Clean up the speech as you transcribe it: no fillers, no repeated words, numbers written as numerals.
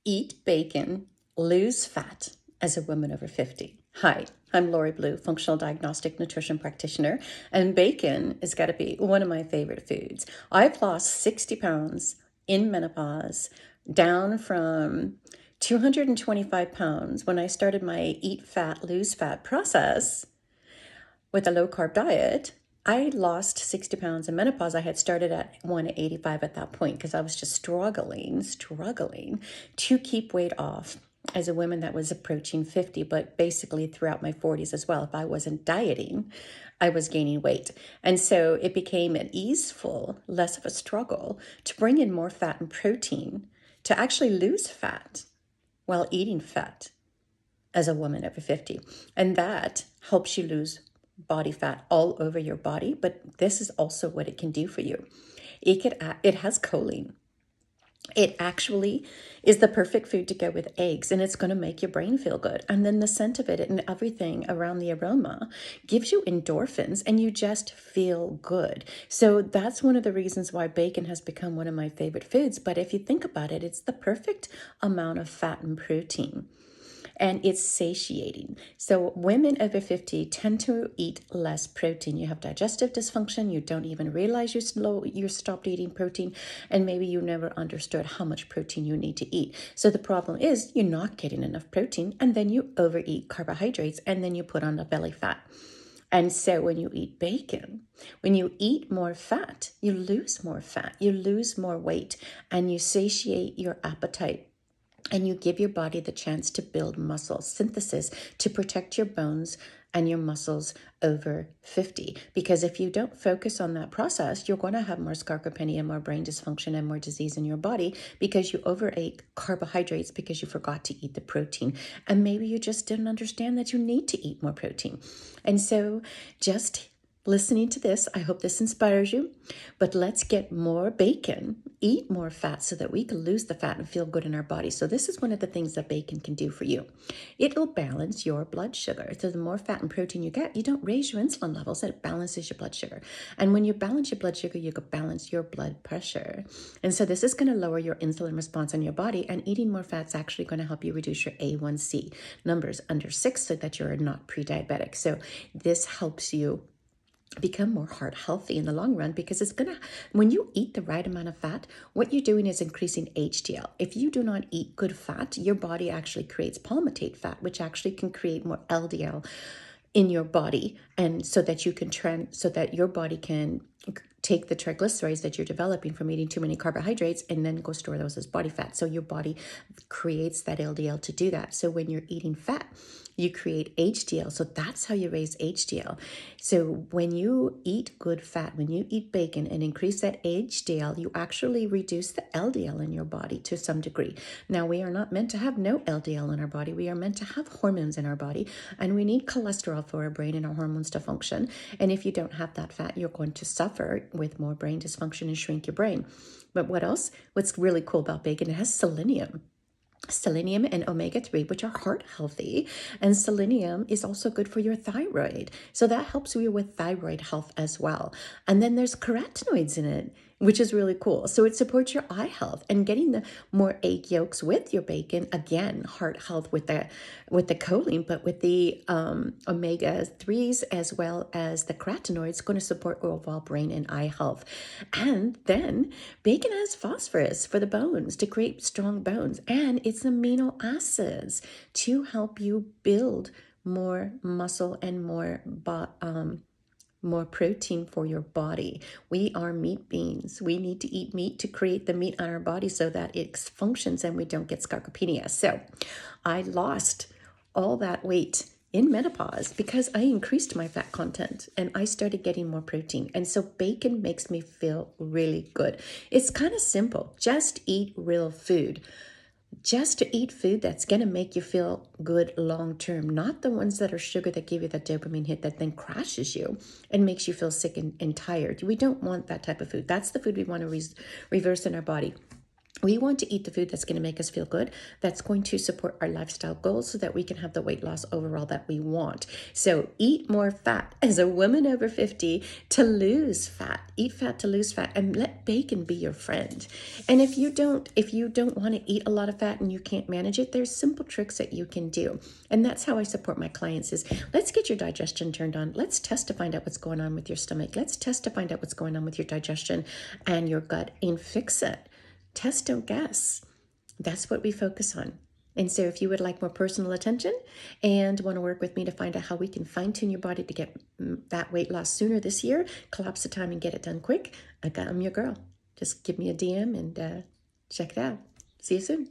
Eat bacon, lose fat as a woman over 50. Hi, I'm Lori Blue, functional diagnostic nutrition practitioner, and bacon has got to be one of my favorite foods. I've lost 60 pounds in menopause, down from 225 pounds when I started my eat fat, lose fat process with a low carb diet. I lost 60 pounds in menopause. I had started at 185 at that point because I was just struggling to keep weight off as a woman that was approaching 50, but basically throughout my 40s as well. If I wasn't dieting, I was gaining weight. And so it became an easeful, less of a struggle to bring in more fat and protein to actually lose fat while eating fat as a woman over 50. And that helps you lose body fat all over your body, but this is also what it can do for you. It has choline. It actually is the perfect food to go with eggs, and it's going to make your brain feel good. And then the scent of it and everything around the aroma gives you endorphins, and you just feel good. So that's one of the reasons why bacon has become one of my favorite foods. But if you think about it, it's the perfect amount of fat and protein, and it's satiating. So women over 50 tend to eat less protein. You have digestive dysfunction. You don't even realize you stopped eating protein, and maybe you never understood how much protein you need to eat. So the problem is you're not getting enough protein, and then you overeat carbohydrates, and then you put on the belly fat. And so when you eat bacon, when you eat more fat, you lose more fat, you lose more weight, and you satiate your appetite, and you give your body the chance to build muscle synthesis to protect your bones and your muscles over 50. Because if you don't focus on that process, you're going to have more sarcopenia and more brain dysfunction and more disease in your body because you overate carbohydrates because you forgot to eat the protein. And maybe you just didn't understand that you need to eat more protein. And so just listening to this, I hope this inspires you. But let's get more bacon, eat more fat so that we can lose the fat and feel good in our body. So this is one of the things that bacon can do for you. It'll balance your blood sugar. So the more fat and protein you get, you don't raise your insulin levels, and it balances your blood sugar. And when you balance your blood sugar, you can balance your blood pressure. And so this is going to lower your insulin response in your body, and eating more fat is actually going to help you reduce your A1C numbers under 6 so that you're not pre-diabetic. So this helps you become more heart healthy in the long run, because it's gonna, when you eat the right amount of fat, what you're doing is increasing HDL. If you do not eat good fat, your body actually creates palmitate fat, which actually can create more LDL in your body, and so that you can so that your body can take the triglycerides that you're developing from eating too many carbohydrates and then go store those as body fat. So your body creates that LDL to do that. So when you're eating fat, you create HDL. So that's how you raise HDL. So when you eat good fat, when you eat bacon and increase that HDL, you actually reduce the LDL in your body to some degree. Now, we are not meant to have no LDL in our body. We are meant to have hormones in our body, and we need cholesterol for our brain and our hormones to function. And if you don't have that fat, you're going to suffer with more brain dysfunction and shrink your brain. But what else? What's really cool about bacon, it has selenium and omega-3, which are heart healthy. And selenium is also good for your thyroid. So that helps you with thyroid health as well. And then there's carotenoids in it, which is really cool. So it supports your eye health, and getting the more egg yolks with your bacon, again, heart health with the choline, but with the omega-3s as well as the carotenoids, going to support overall brain and eye health. And then bacon has phosphorus for the bones to create strong bones, and it's amino acids to help you build more muscle and more protein for your body. We are meat beings. We need to eat meat to create the meat on our body so that it functions and we don't get sarcopenia. So I lost all that weight in menopause because I increased my fat content and I started getting more protein. And so bacon makes me feel really good. It's kind of simple. Just eat real food. Just to eat food that's going to make you feel good long term, not the ones that are sugar that give you that dopamine hit that then crashes you and makes you feel sick and tired. We don't want that type of food. That's the food we want to reverse in our body. We want to eat the food that's going to make us feel good, that's going to support our lifestyle goals so that we can have the weight loss overall that we want. So eat more fat as a woman over 50 to lose fat. Eat fat to lose fat, and let bacon be your friend. And if you don't want to eat a lot of fat and you can't manage it, there's simple tricks that you can do. And that's how I support my clients is, let's get your digestion turned on. Let's test to find out what's going on with your stomach. Let's test to find out what's going on with your digestion and your gut and fix it. Test, don't guess. That's what we focus on. And so if you would like more personal attention and want to work with me to find out how we can fine tune your body to get that weight loss sooner this year, collapse the time and get it done quick, I'm your girl. Just give me a DM and check it out. See you soon.